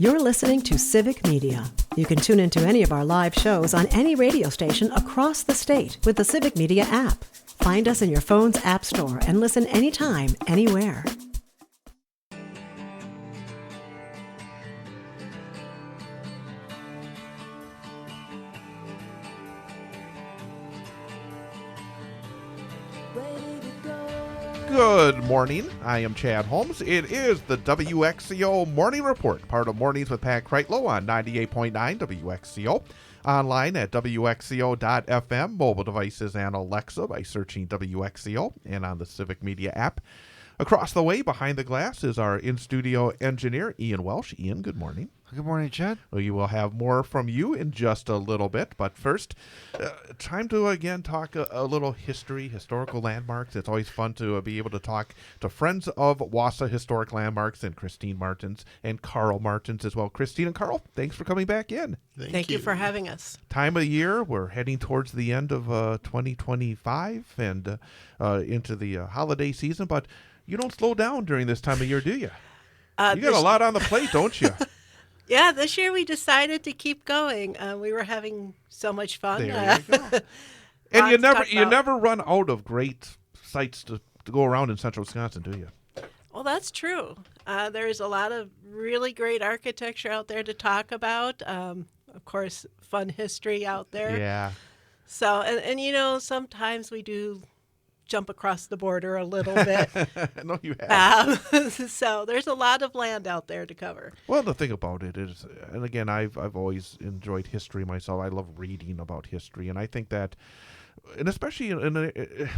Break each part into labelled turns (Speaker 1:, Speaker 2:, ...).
Speaker 1: You're listening to Civic Media. You can tune into any of our live shows on any radio station across the state with the Civic Media app. Find us in your phone's app store and listen anytime, anywhere.
Speaker 2: Good morning. I am Chad Holmes. It is the WXCO Morning Report, part of Mornings with Pat Kreitlow on 98.9 WXCO. Online at WXCO.FM, mobile devices and Alexa by searching WXCO, and on the Civic Media app. Across the way, behind the glass, is our in-studio engineer, Ian Welsh. Ian, good morning.
Speaker 3: Good morning, Chad.
Speaker 2: We will have more from you in just a little bit, but first, time to again talk a little history, historical landmarks. It's always fun to be able to talk to friends of Wausau Historic Landmarks and Christine Martins and Carl Martins as well. Christine and Carl, thanks for coming back in.
Speaker 4: Thank you for having us.
Speaker 2: Time of year, we're heading towards the end of 2025 and into the holiday season, but you don't slow down during this time of year, do you? You got a lot on the plate, don't you?
Speaker 4: Yeah, this year we decided to keep going. We were having so much fun.
Speaker 2: There you go. And you never run out of great sites to go around in central Wisconsin, do you?
Speaker 4: Well, that's true. There's a lot of really great architecture out there to talk about. Of course, fun history out there.
Speaker 2: Yeah.
Speaker 4: So, and you know, sometimes we do jump across the border a little bit.
Speaker 2: I know you have.
Speaker 4: So there's a lot of land out there to cover.
Speaker 2: Well, the thing about it is, and again, I've always enjoyed history myself. I love reading about history, and I think that, and especially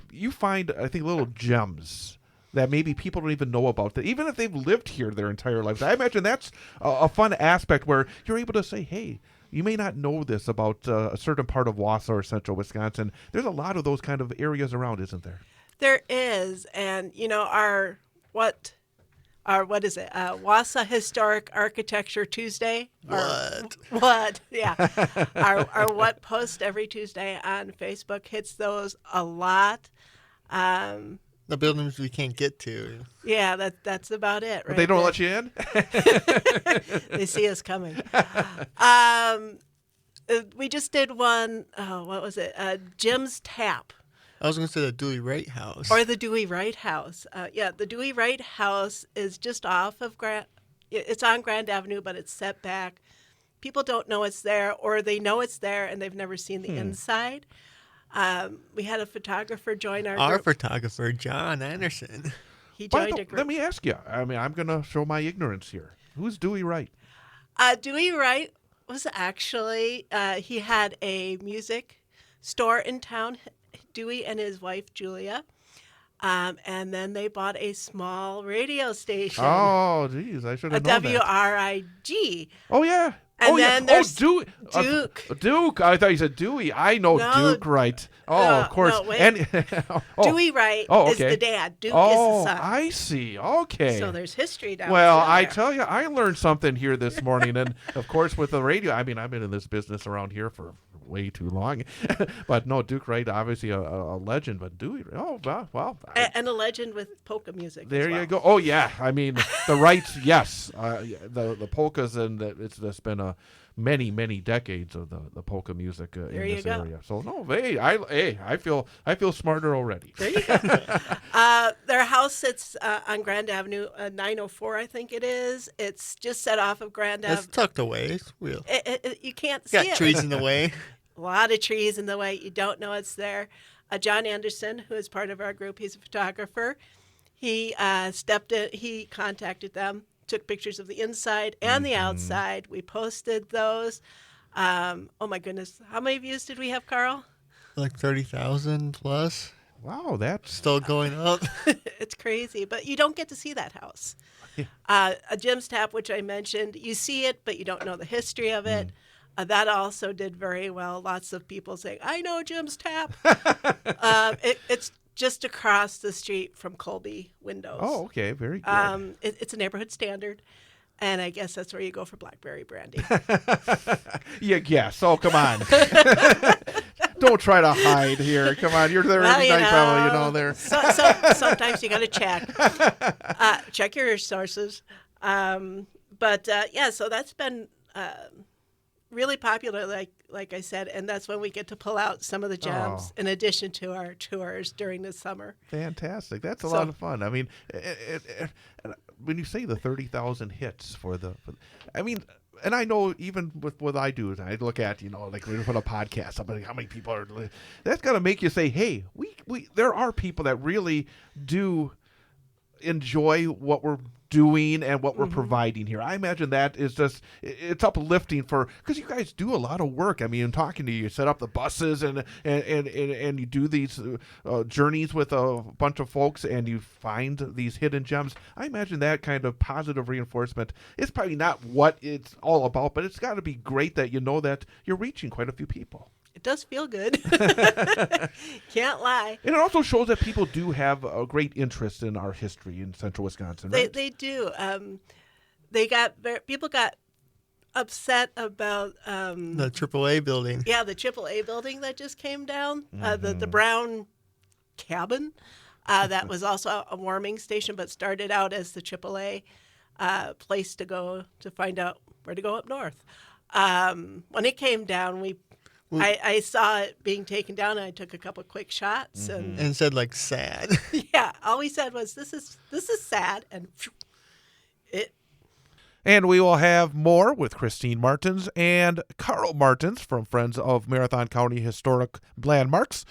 Speaker 2: you find, I think, little gems that maybe people don't even know about, that even if they've lived here their entire lives. I imagine that's a fun aspect where you're able to say, hey, you may not know this about a certain part of Wausau or central Wisconsin. There's a lot of those kind of areas around, isn't there?
Speaker 4: There is. And, you know, our Wausau Historic Architecture Tuesday. What? Yeah. our What post every Tuesday on Facebook hits those a lot.
Speaker 3: The buildings we can't get to.
Speaker 4: Yeah, that's about it. Right?
Speaker 2: They don't let you in?
Speaker 4: They see us coming. We just did one, what was it? Jim's Tap.
Speaker 3: I was going to say the Dewey Wright House.
Speaker 4: Or the Dewey Wright House. Yeah, the Dewey Wright House is just off of it's on Grand Avenue, but it's set back. People don't know it's there, or they know it's there and they've never seen the inside. We had a photographer join our group.
Speaker 3: Photographer, John Anderson.
Speaker 4: He joined a group.
Speaker 2: Let me ask you. I mean, I'm going to show my ignorance here. Who's Dewey Wright?
Speaker 4: Dewey Wright was actually, he had a music store in town, Dewey and his wife, Julia. And then they bought a small radio station.
Speaker 2: Oh, geez. I should have known that.
Speaker 4: WRIG.
Speaker 2: Oh, yeah.
Speaker 4: And then there's
Speaker 2: Duke. Duke. I thought you said Dewey. I know Duke Wright. Oh, of course.
Speaker 4: No, wait. Dewey Wright is the dad. Duke is the son.
Speaker 2: I see. Okay.
Speaker 4: So there's history down
Speaker 2: Well,
Speaker 4: there.
Speaker 2: I tell you, I learned something here this morning. And, of course, with the radio, I mean, I've been in this business around here for way too long. But, no, Duke Wright, obviously a legend. But Dewey, wow.
Speaker 4: And a legend with polka music
Speaker 2: There
Speaker 4: as well.
Speaker 2: you go. Oh, yeah. I mean, the Wrights, yes. The polkas, and it's been many decades of the polka music in this area. So no, I feel smarter already.
Speaker 4: There you go. Their house sits on Grand Avenue, 904, I think it is. It's just set off of Grand Avenue.
Speaker 3: It's tucked away. It's real.
Speaker 4: You can't see it.
Speaker 3: Got trees in the way.
Speaker 4: A lot of trees in the way. You don't know it's there. John Anderson, who is part of our group, he's a photographer. He stepped in. He contacted them. Took pictures of the inside and the outside. We posted those. Oh my goodness. How many views did we have, Carl?
Speaker 3: Like 30,000 plus.
Speaker 2: Wow, that's
Speaker 3: still going up.
Speaker 4: It's crazy, but you don't get to see that house.
Speaker 2: Yeah.
Speaker 4: A Jim's Tap, which I mentioned, you see it, but you don't know the history of it. That also did very well. Lots of people saying, I know Jim's Tap. It's just across the street from Colby Windows.
Speaker 2: Oh, okay. Very good.
Speaker 4: It's a neighborhood standard, and I guess that's where you go for blackberry brandy.
Speaker 2: Yeah. So come on. Don't try to hide here. Come on. You're there every night, probably, there.
Speaker 4: So sometimes you got to check. Check your sources. But so that's been really popular, like I said, and that's when we get to pull out some of the gems in addition to our tours during the summer.
Speaker 2: Fantastic. That's a lot of fun. I mean, when you say the 30,000 hits and I know even with what I do, I look at, like when we put a podcast, how many people are, that's got to make you say, hey, we there are people that really do enjoy what we're doing and what we're providing here. I imagine that is just, it's uplifting because you guys do a lot of work. I mean, in talking to you, set up the buses and you do these journeys with a bunch of folks and you find these hidden gems. I imagine that kind of positive reinforcement is probably not what it's all about, but it's got to be great that you know that you're reaching quite a few people.
Speaker 4: It does feel good. Can't lie.
Speaker 2: And it also shows that people do have a great interest in our history in central Wisconsin, right?
Speaker 4: They do. People got upset about
Speaker 3: the AAA building.
Speaker 4: Yeah, the AAA building that just came down. The brown cabin that was also a warming station, but started out as the AAA place to go to find out where to go up north. When it came down, I saw it being taken down, and I took a couple quick shots, and
Speaker 3: it said sad.
Speaker 4: Yeah, all we said was this is sad, and it.
Speaker 2: And we will have more with Christine Martins and Carl Martins from Friends of Marathon County Historic Landmarks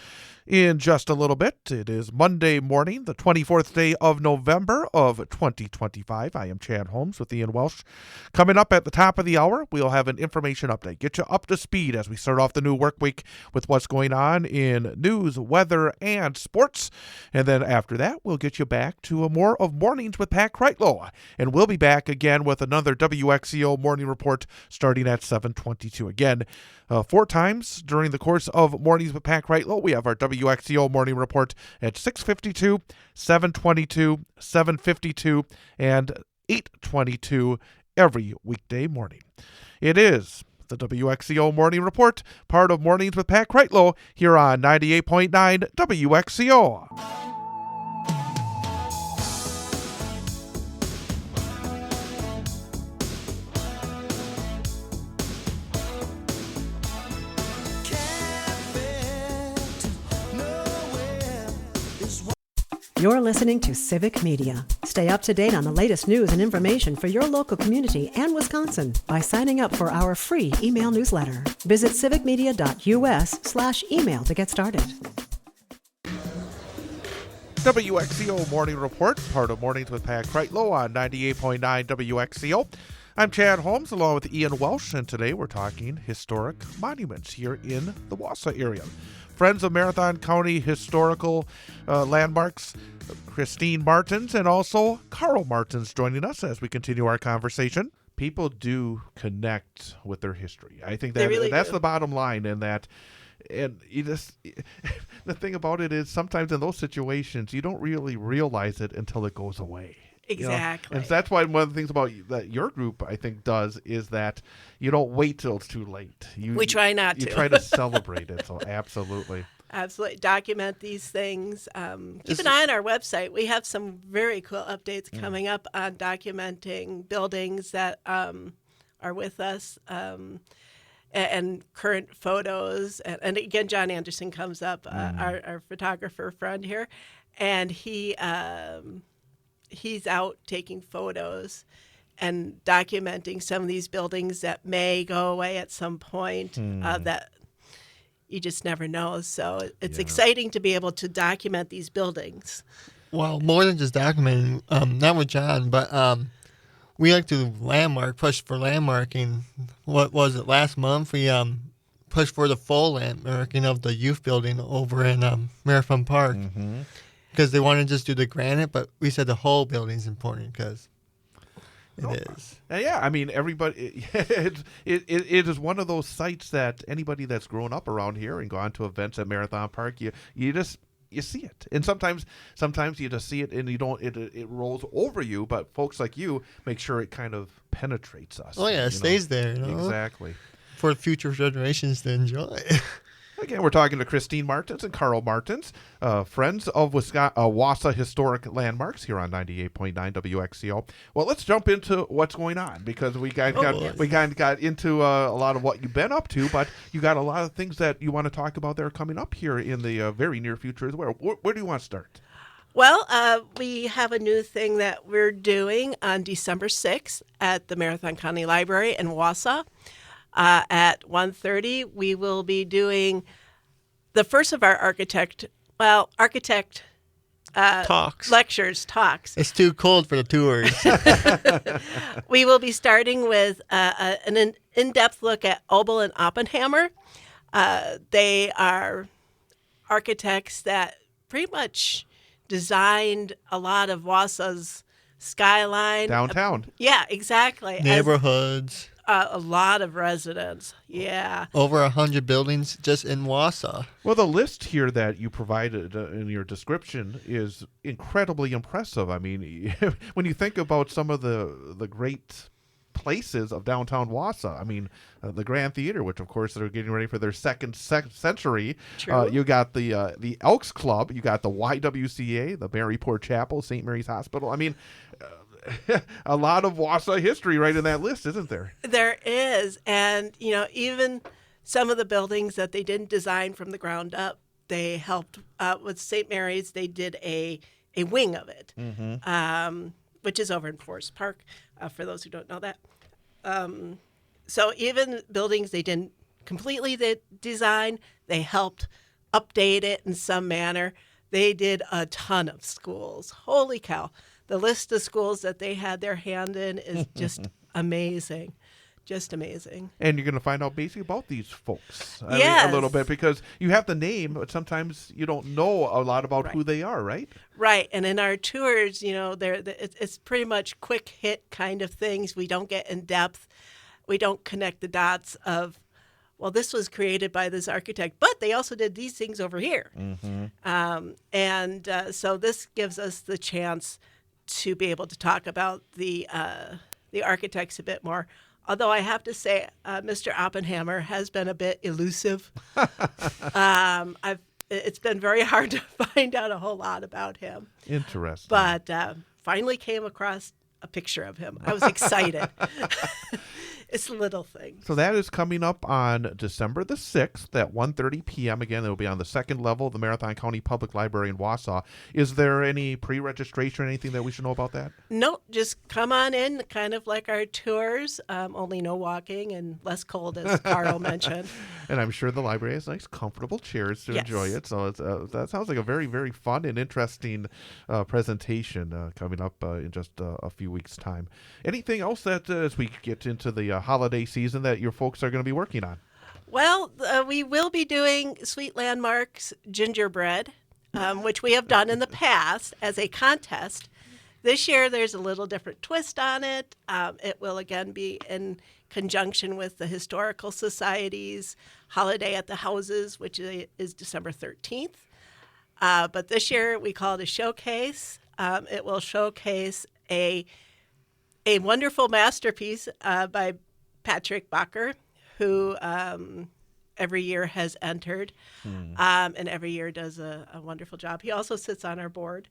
Speaker 2: in just a little bit. It is Monday morning, the 24th day of November of 2025. I am Chad Holmes with Ian Welsh. Coming up at the top of the hour, we'll have an information update. Get you up to speed as we start off the new work week with what's going on in news, weather, and sports. And then after that, we'll get you back to more of Mornings with Pat Kreitlow. And we'll be back again with another WXCO Morning Report starting at 7:22. Again, 4 times during the course of Mornings with Pat Kreitlow, we have our WXCO Morning Report at 6:52, 7:22, 7:52, and 8:22 every weekday morning. It is the WXCO Morning Report, part of Mornings with Pat Kreitlow, here on 98.9 WXCO.
Speaker 1: You're listening to Civic Media. Stay up to date on the latest news and information for your local community and Wisconsin by signing up for our free email newsletter. Visit civicmedia.us/email to get started.
Speaker 2: WXCO Morning Report, part of Mornings with Pat Kreitlow on 98.9 WXCO. I'm Chad Holmes along with Ian Welsh, and today we're talking historic monuments here in the Wausau area. Friends of Marathon County Historical Landmarks, Christine Martins, and also Carl Martins joining us as we continue our conversation. People do connect with their history. I think that that's the bottom line in that. And the thing about it is sometimes in those situations, you don't really realize it until it goes away.
Speaker 4: Exactly.
Speaker 2: And that's why one of the things about that your group, I think, does is that you don't wait till it's too late.
Speaker 4: We try not to.
Speaker 2: You try to celebrate it. So absolutely.
Speaker 4: Absolutely. Document these things. Keep an eye on our website. We have some very cool updates coming up on documenting buildings that are with us and current photos. And again, John Anderson comes up, our photographer friend here, and he's out taking photos and documenting some of these buildings that may go away at some point that you just never know. So it's exciting to be able to document these buildings.
Speaker 3: Well, more than just documenting, not with John, but we like to push for landmarking. What was it, last month? We pushed for the full landmarking of the youth building over in Marathon Park. Because they want to just do the granite, but we said the whole building's important because it is.
Speaker 2: Yeah, I mean, everybody, it is one of those sites that anybody that's grown up around here and gone to events at Marathon Park, you see it. And sometimes you just see it and you don't, it rolls over you, but folks like you make sure it kind of penetrates us.
Speaker 3: Oh, yeah, it stays there.
Speaker 2: Exactly.
Speaker 3: For future generations to enjoy.
Speaker 2: Again, we're talking to Christine Martins and Carl Martins, friends of Wausau Historic Landmarks here on 98.9 WXCO. Well, let's jump into what's going on, because we got into a lot of what you've been up to, but you got a lot of things that you want to talk about that are coming up here in the very near future as well. Where do you want to start?
Speaker 4: Well, we have a new thing that we're doing on December 6th at the Marathon County Library in Wausau. At 1:30, we will be doing the first of our architect
Speaker 3: Talks.
Speaker 4: talks.
Speaker 3: It's too cold for the tours.
Speaker 4: We will be starting with an in-depth look at Obel and Oppenheimer. They are architects that pretty much designed a lot of Wausau's skyline.
Speaker 2: Downtown.
Speaker 4: Yeah, exactly.
Speaker 3: Neighborhoods.
Speaker 4: A lot of residents. Yeah.
Speaker 3: Over 100 buildings just in Wausau.
Speaker 2: Well, the list here that you provided in your description is incredibly impressive. I mean, when you think about some of the great places of downtown Wausau, I mean, the Grand Theater, which of course they're getting ready for their second century.
Speaker 4: True.
Speaker 2: You got the Elks Club, you got the YWCA, the Maryport Chapel, St. Mary's Hospital. I mean, a lot of Wausau history right in that list, isn't there?
Speaker 4: There is. And, even some of the buildings that they didn't design from the ground up, they helped with St. Mary's. They did a wing of it, which is over in Forest Park, for those who don't know that. So even buildings they didn't completely design, they helped update it in some manner. They did a ton of schools. Holy cow. The list of schools that they had their hand in is just amazing. Just amazing.
Speaker 2: And you're going to find out basically about these folks
Speaker 4: Yes.
Speaker 2: a little bit, because you have the name, but sometimes you don't know a lot about who they are, right?
Speaker 4: Right. And in our tours, it's pretty much quick hit kind of things. We don't get in depth. We don't connect the dots of, well, this was created by this architect, but they also did these things over here. So this gives us the chance to be able to talk about the architects a bit more. Although I have to say, Mr. Oppenheimer has been a bit elusive. It's been very hard to find out a whole lot about him.
Speaker 2: Interesting.
Speaker 4: But finally came across a picture of him. I was excited. It's little things.
Speaker 2: So that is coming up on December the 6th at 1:30 p.m. Again, it will be on the second level of the Marathon County Public Library in Wausau. Is there any pre-registration or anything that we should know about that?
Speaker 4: No, just come on in, kind of like our tours, only no walking and less cold, as Carl mentioned.
Speaker 2: And I'm sure the library has nice, comfortable chairs to enjoy it. So it's, that sounds like a very, very fun and interesting presentation coming up in just a few weeks' time. Anything else that, as we get into the holiday season, that your folks are going to be working on?
Speaker 4: Well, we will be doing Sweet Landmarks gingerbread, which we have done in the past as a contest. This year, there's a little different twist on it. It will again be in conjunction with the Historical Society's Holiday at the Houses, which is December 13th. But this year, we call it a showcase. It will showcase a wonderful masterpiece by Patrick Bacher, who every year has entered and every year does a wonderful job. He also sits on our board.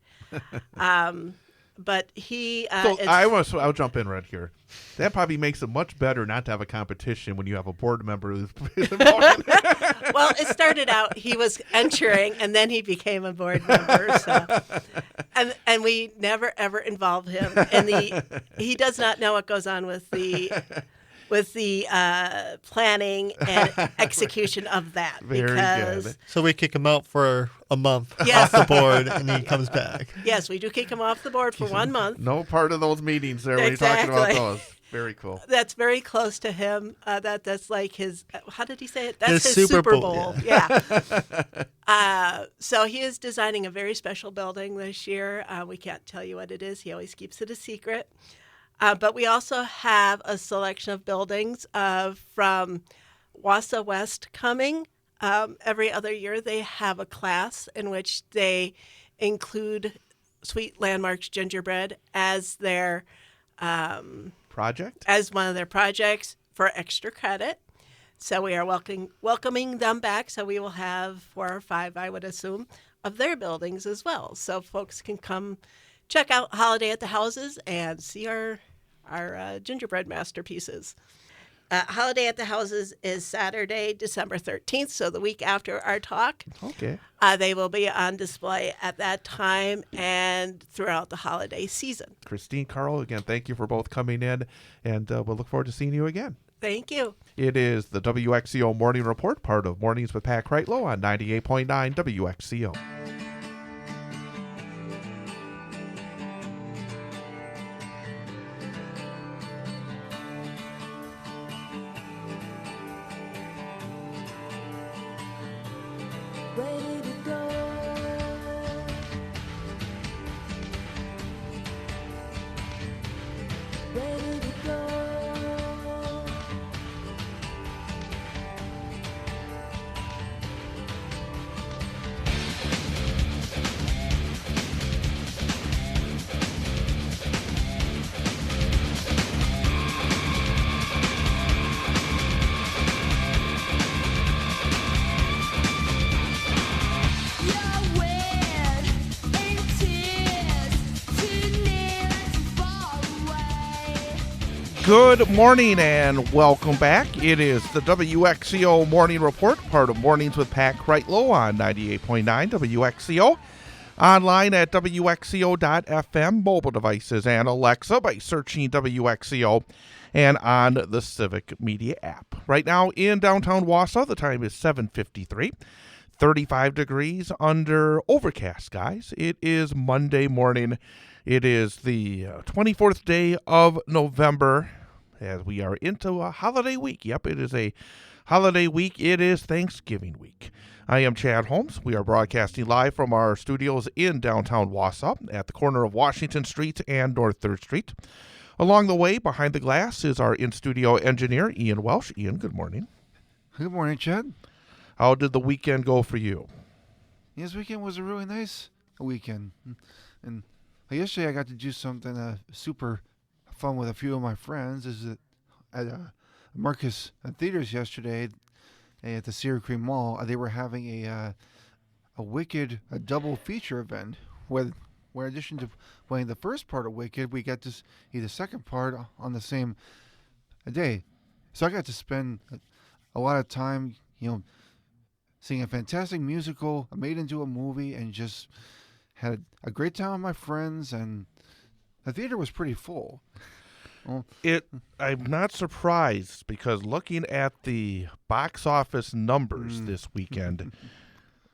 Speaker 4: But he...
Speaker 2: I'll jump in right here. That probably makes it much better not to have a competition when you have a board member who's involved.
Speaker 4: Well, it started out, he was entering, and then he became a board member. So. And we never, ever involve him. He does not know what goes on with the planning and execution of that.
Speaker 2: Very good.
Speaker 3: So we kick him out for a month off the board, and he comes back.
Speaker 4: Yes, we do kick him off the board for 1 month.
Speaker 2: No part of those meetings there when you're talking about those. Very cool.
Speaker 4: That's very close to him. That's like his, how did he say it? That's his
Speaker 3: Super
Speaker 4: Super
Speaker 3: Bowl.
Speaker 4: Bowl. Yeah. So he is designing a very special building this year. We can't tell you what it is. He always keeps it a secret. But we also have a selection of buildings from Wausau West coming. Every other year they have a class in which they include Sweet Landmarks Gingerbread as their
Speaker 2: project?
Speaker 4: as one of their projects for extra credit. So we are welcoming them back. So we will have 4 or 5, I would assume, of their buildings as well. So folks can come check out Holiday at the Houses and see our gingerbread masterpieces. Holiday at the Houses is Saturday, December 13th, so the week after our talk.
Speaker 2: Okay.
Speaker 4: They will be on display at that time and throughout the holiday season.
Speaker 2: Christine, Carl, again, thank you for both coming in, and we'll look forward to seeing you again.
Speaker 4: Thank you.
Speaker 2: It is the WXCO Morning Report, part of Mornings with Pat Kreitlow on 98.9 WXCO.
Speaker 5: Ready to go. Ready to go. You're weird in tears, too near and too far away.
Speaker 2: Good morning and welcome back. It is the WXCO Morning Report, part of Mornings with Pat Kreitlow on 98.9 WXCO. Online at WXCO.FM, mobile devices, and Alexa by searching WXCO, and on the Civic Media app. Right now in downtown Wausau, the time is 7:53. 35 degrees under overcast skies. It is Monday morning. It is the 24th day of November as we are into a holiday week. Yep, it is a holiday week. It is Thanksgiving week. I am Chad Holmes. We are broadcasting live from our studios in downtown Wausau at the corner of Washington Street and North 3rd Street. Along the way, behind the glass, is our in-studio engineer, Ian Welsh. Ian, good morning.
Speaker 6: Good morning, Chad.
Speaker 2: How did the weekend go for you?
Speaker 6: This weekend was a really nice weekend. And yesterday I got to do something super fun with a few of my friends. At Marcus Theaters yesterday at the Cedar Creek Mall, they were having a Wicked double feature event where in addition to playing the first part of Wicked, we got to see the second part on the same day. So I got to spend a lot of time, seeing a fantastic musical made into a movie, and just had a great time with my friends, and the theater was pretty full. Well,
Speaker 2: I'm not surprised because looking at the box office numbers this weekend,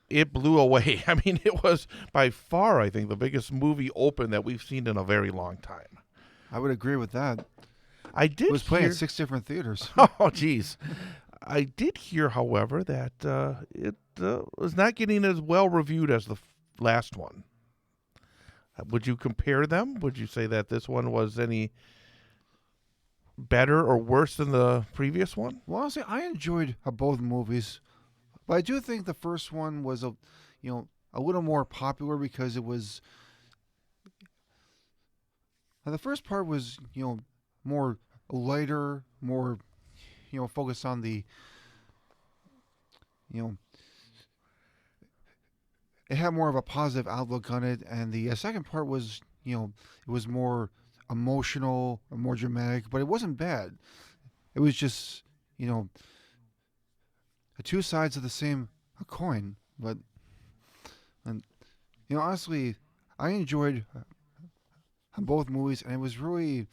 Speaker 2: it blew away. I mean, it was by far, I think, the biggest movie open that we've seen in a very long time.
Speaker 6: I would agree with that.
Speaker 2: I did
Speaker 6: It was playing
Speaker 2: hear...
Speaker 6: at 6 different theaters.
Speaker 2: Oh, geez. I did hear, however, that it was not getting as well reviewed as the last one. Would you compare them? Would you say that this one was any better or worse than the previous one?
Speaker 6: Well, honestly, I enjoyed both movies, but I do think the first one was a little more popular because it was. The first part was more lighter, more focused on the it had more of a positive outlook on it, and the second part was it was more emotional, more dramatic, but it wasn't bad. It was just the two sides of the same coin. But honestly, I enjoyed both movies, and it was really,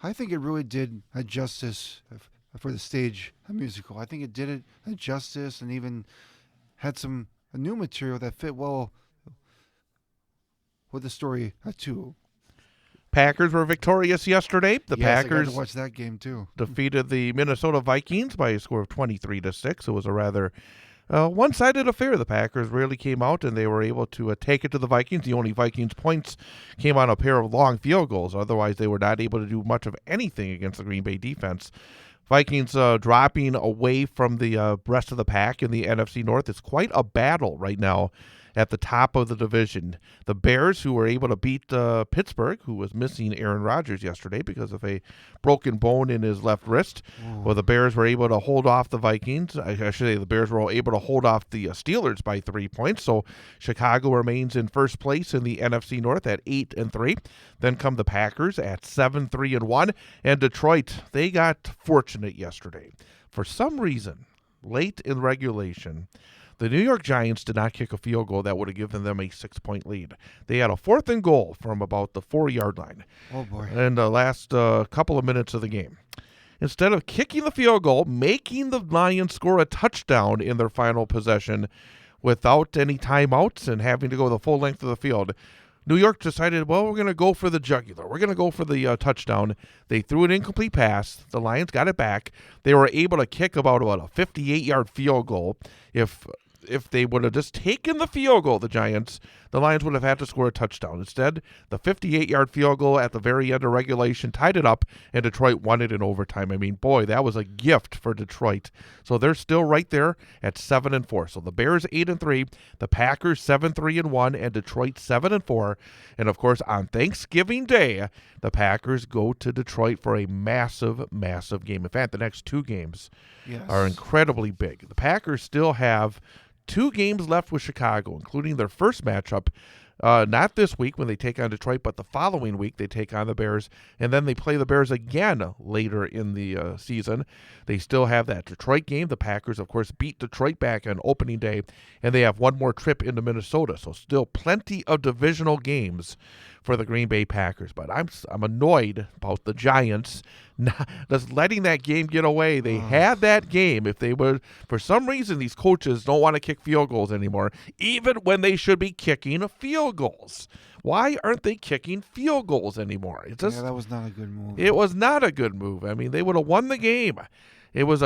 Speaker 6: I think it really did a justice for the stage musical. I think it did it a justice, and even had some new material that fit well with the story too.
Speaker 2: Packers were victorious yesterday. The
Speaker 6: Yes, I
Speaker 2: Packers
Speaker 6: got to watch that game too.
Speaker 2: defeated the Minnesota Vikings by a score of 23-6. It was a rather one-sided affair. The Packers really came out, and they were able to take it to the Vikings. The only Vikings points came on a pair of long field goals. Otherwise, they were not able to do much of anything against the Green Bay defense. Vikings dropping away from the rest of the pack in the NFC North. It's quite a battle right now at the top of the division. The Bears, who were able to beat Pittsburgh, who was missing Aaron Rodgers yesterday because of a broken bone in his left wrist. Well, the Bears were able to hold off the Vikings. I should say the Bears were able to hold off the Steelers by 3 points. So Chicago remains in first place in the NFC North at 8-3. Then come the Packers at 7-3-1. And Detroit, they got fortunate yesterday. For some reason, late in regulation, the New York Giants did not kick a field goal that would have given them a 6-point lead. They had a 4th and goal from about the 4-yard line.
Speaker 6: Oh, boy.
Speaker 2: In the last couple of minutes of the game. Instead of kicking the field goal, making the Lions score a touchdown in their final possession without any timeouts and having to go the full length of the field, New York decided, well, we're going to go for the jugular. We're going to go for the touchdown. They threw an incomplete pass. The Lions got it back. They were able to kick about a 58-yard field goal. If they would have just taken the field goal, the Giants, the Lions would have had to score a touchdown. Instead, the 58-yard field goal at the very end of regulation tied it up, and Detroit won it in overtime. I mean, boy, that was a gift for Detroit. So they're still right there at 7-4. So the Bears 8-3, the Packers 7-3-1, and Detroit 7-4. And of course, on Thanksgiving Day, the Packers go to Detroit for a massive, massive game. In fact, the next 2 games are incredibly big. The Packers still have 2 games left with Chicago, including their first matchup, not this week when they take on Detroit, but the following week they take on the Bears, and then they play the Bears again later in the season. They still have that Detroit game. The Packers, of course, beat Detroit back on opening day, and they have one more trip into Minnesota, so still plenty of divisional games for the Green Bay Packers. But I'm annoyed about the Giants not just letting that game get away. They had that game. If they were, for some reason, these coaches don't want to kick field goals anymore, even when they should be kicking field goals. Why aren't they kicking field goals anymore? It's just,
Speaker 6: that was not a good move.
Speaker 2: It was not a good move. I mean, they would have won the game. It was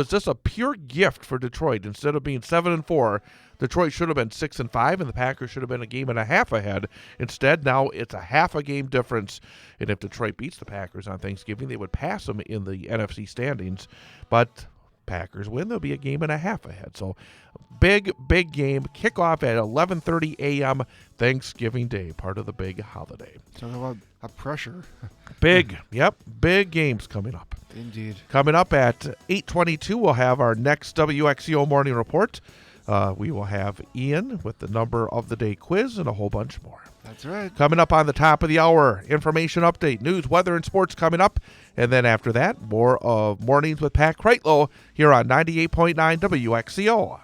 Speaker 2: just a pure gift for Detroit. Instead of being 7-4, Detroit should have been 6-5, and the Packers should have been a game and a half ahead. Instead, now it's a half a game difference. And if Detroit beats the Packers on Thanksgiving, they would pass them in the NFC standings. But Packers win, they'll be a game and a half ahead. So big game. Kickoff at 11:30 a.m. Thanksgiving Day, part of the big holiday.
Speaker 6: Talk about a pressure.
Speaker 2: Big games coming up.
Speaker 6: Indeed.
Speaker 2: Coming up at 8:22, we'll have our next WXCO morning report. We will have Ian with the number of the day quiz and a whole bunch more.
Speaker 6: That's right.
Speaker 2: Coming up on the top of the hour, information update, news, weather, and sports coming up. And then after that, more of Mornings with Pat Kreitlow here on 98.9 WXCO.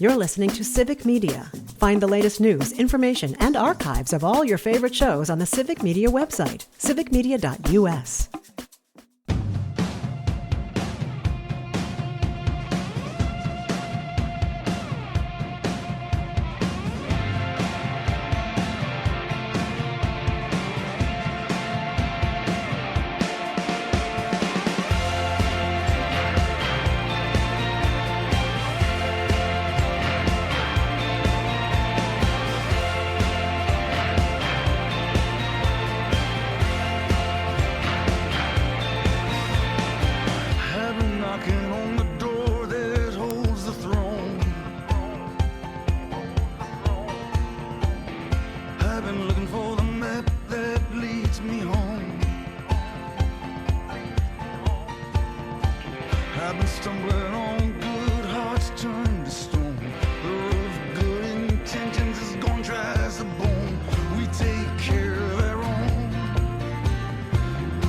Speaker 1: You're listening to Civic Media. Find the latest news, information, and archives of all your favorite shows on the Civic Media website, civicmedia.us.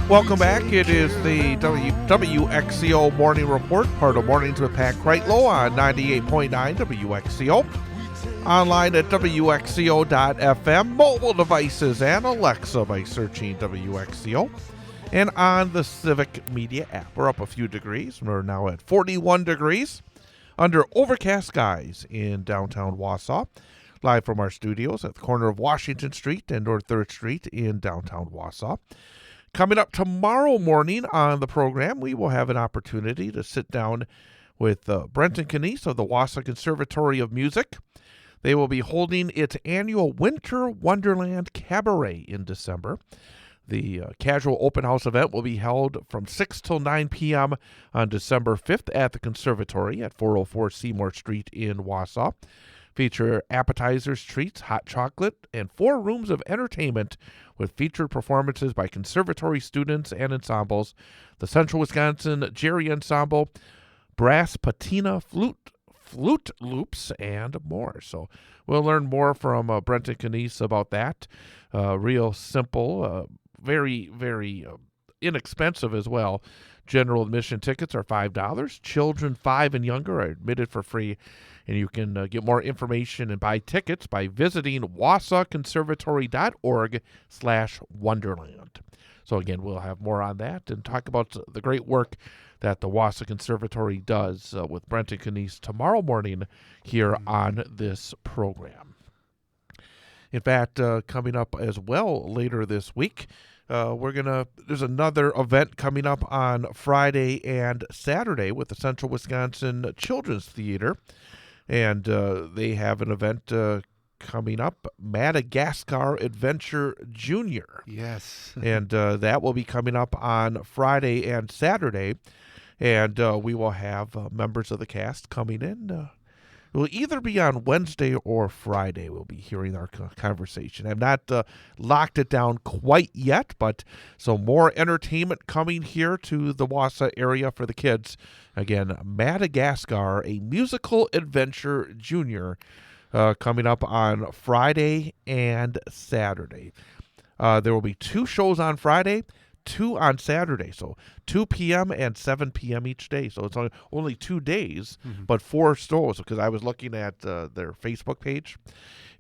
Speaker 2: Welcome back. It is the WXCO Morning Report, part of Mornings with Pat Kreitlow on 98.9 WXCO. Online at WXCO.FM, mobile devices, and Alexa by searching WXCO. And on the Civic Media app. We're up a few degrees. We're now at 41 degrees under overcast skies in downtown Wausau. Live from our studios at the corner of Washington Street and North 3rd Street in downtown Wausau. Coming up tomorrow morning on the program, we will have an opportunity to sit down with Brenton Canese of the Wausau Conservatory of Music. They will be holding its annual Winter Wonderland Cabaret in December. The casual open house event will be held from 6 till 9 p.m. on December 5th at the Conservatory at 404 Seymour Street in Wausau. Feature appetizers, treats, hot chocolate, and 4 rooms of entertainment with featured performances by conservatory students and ensembles, the Central Wisconsin Jerry Ensemble, brass patina, flute loops, and more. So we'll learn more from Brenton Canese about that. Real simple, very, very inexpensive as well. General admission tickets are $5. Children 5 and younger are admitted for free. And you can get more information and buy tickets by visiting wausauconservatory.org/wonderland. So again, we'll have more on that and talk about the great work that the Wausau Conservatory does with Brenton Canese tomorrow morning here on this program. In fact, coming up as well later this week, there's another event coming up on Friday and Saturday with the Central Wisconsin Children's Theater. And they have an event coming up, Madagascar Adventure Junior.
Speaker 6: Yes.
Speaker 2: And that will be coming up on Friday and Saturday. And we will have members of the cast coming in. It will either be on Wednesday or Friday. We'll be hearing our conversation. I've not locked it down quite yet, but so more entertainment coming here to the Wausau area for the kids. Again, Madagascar, a musical adventure junior, coming up on Friday and Saturday. There will be 2 shows on Friday, 2 on Saturday, so 2 p.m. and 7 p.m. each day. So it's only 2 days, but 4 shows. Because I was looking at their Facebook page,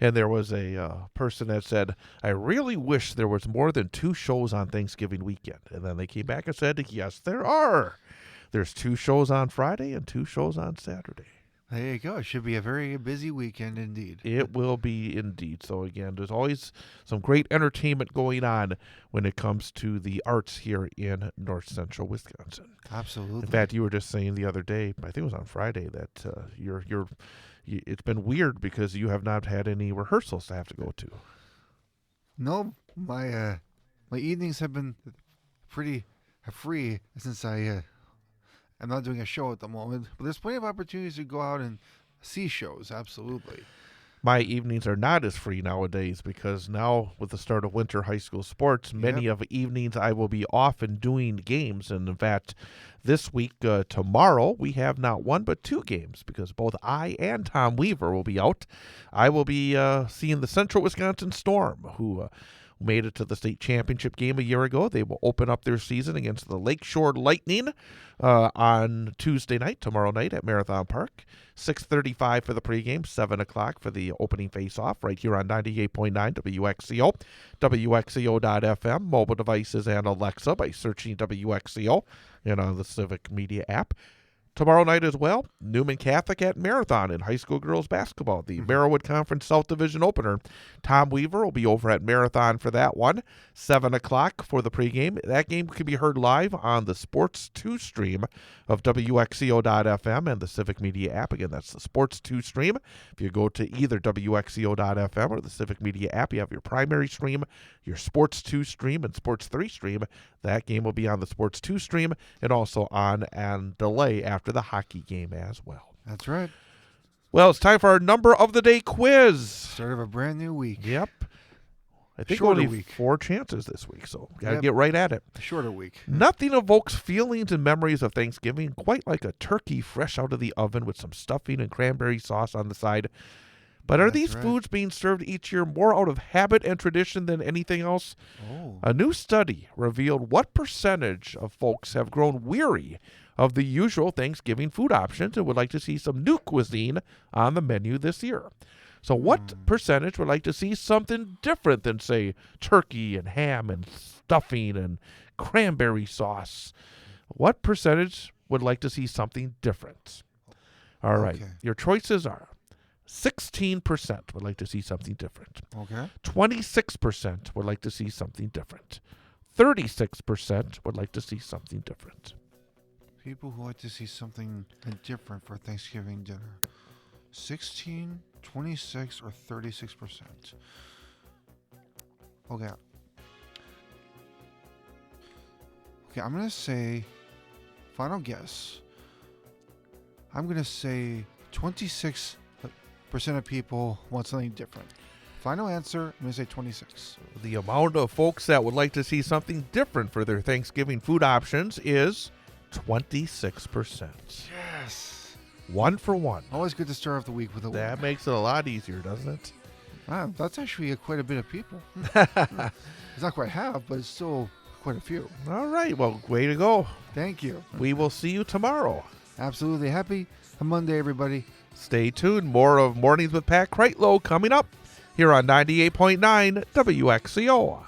Speaker 2: and there was a person that said, I really wish there was more than 2 shows on Thanksgiving weekend. And then they came back and said, yes, there are. There's 2 shows on Friday and 2 shows on Saturday.
Speaker 6: There you go. It should be a very busy weekend indeed.
Speaker 2: It will be indeed. So again, there's always some great entertainment going on when it comes to the arts here in North Central Wisconsin.
Speaker 6: Absolutely.
Speaker 2: In fact, you were just saying the other day, I think it was on Friday, that it's been weird because you have not had any rehearsals to have to go to.
Speaker 6: No, my evenings have been pretty free since I'm not doing a show at the moment, but there's plenty of opportunities to go out and see shows, absolutely.
Speaker 2: My evenings are not as free nowadays because now with the start of winter high school sports, many of the evenings I will be off and doing games. And in fact, this week, tomorrow, we have not 1 but 2 games because both I and Tom Weaver will be out. I will be seeing the Central Wisconsin Storm, who made it to the state championship game a year ago. They will open up their season against the Lakeshore Lightning on Tuesday night, tomorrow night at Marathon Park. 6:35 for the pregame, 7 o'clock for the opening face-off right here on 98.9 WXCO, WXCO.FM, mobile devices, and Alexa by searching WXCO and on the Civic Media app. Tomorrow night as well, Newman Catholic at Marathon in high school girls basketball, the Merriwood Conference South Division opener. Tom Weaver will be over at Marathon for that one. 7 o'clock for the pregame. That game can be heard live on the Sports 2 stream of WXCO.FM and the Civic Media app. Again, that's the Sports 2 stream. If you go to either WXCO.FM or the Civic Media app, you have your primary stream, your Sports 2 stream, and Sports 3 stream. That game will be on the Sports 2 stream and also on and delay after the hockey game as well.
Speaker 6: That's right.
Speaker 2: Well, it's time for our number of the day quiz.
Speaker 6: Start of a brand new week.
Speaker 2: Yep. I think
Speaker 6: Shorter
Speaker 2: only
Speaker 6: week.
Speaker 2: 4 chances this week, so got to
Speaker 6: Yep.
Speaker 2: get right at it.
Speaker 6: A shorter week.
Speaker 2: Nothing evokes feelings and memories of Thanksgiving quite like a turkey fresh out of the oven with some stuffing and cranberry sauce on the side. But are
Speaker 6: That's
Speaker 2: these
Speaker 6: right.
Speaker 2: foods being served each year more out of habit and tradition than anything else?
Speaker 6: Oh.
Speaker 2: A new study revealed what percentage of folks have grown weary of the usual Thanksgiving food options and would like to see some new cuisine on the menu this year. So what percentage would like to see something different than, say, turkey and ham and stuffing and cranberry sauce? What percentage would like to see something different? All right.
Speaker 6: Okay.
Speaker 2: Your choices are 16% would like to see something different.
Speaker 6: Okay.
Speaker 2: 26% would like to see something different. 36% would like to see something different.
Speaker 6: People who like to see something different for Thanksgiving dinner. 16, 26, or 36%. Okay. Okay, I'm going to say, final guess, I'm going to say 26% of people want something different. Final answer, I'm going to say 26.
Speaker 2: The amount of folks that would like to see something different for their Thanksgiving food options is 26%.
Speaker 6: Yes.
Speaker 2: 1 for 1.
Speaker 6: Always good to start off the week with a
Speaker 2: That
Speaker 6: win.
Speaker 2: makes it a lot easier, doesn't it?
Speaker 6: Wow, that's actually quite a bit of people. It's not quite half, but it's still quite a few.
Speaker 2: All right. Well, way to go.
Speaker 6: Thank you.
Speaker 2: We will see you tomorrow.
Speaker 6: Absolutely happy Monday, everybody.
Speaker 2: Stay tuned. More of Mornings with Pat Kreitlow coming up here on 98.9 WXCO.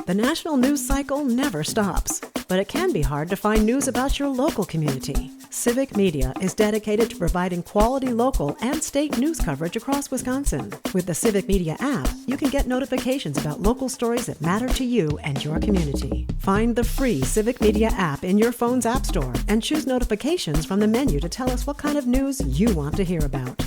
Speaker 1: The national news cycle never stops, but it can be hard to find news about your local community. Civic Media is dedicated to providing quality local and state news coverage across Wisconsin. With the Civic Media app, you can get notifications about local stories that matter to you and your community. Find the free Civic Media app in your phone's app store and choose notifications from the menu to tell us what kind of news you want to hear about.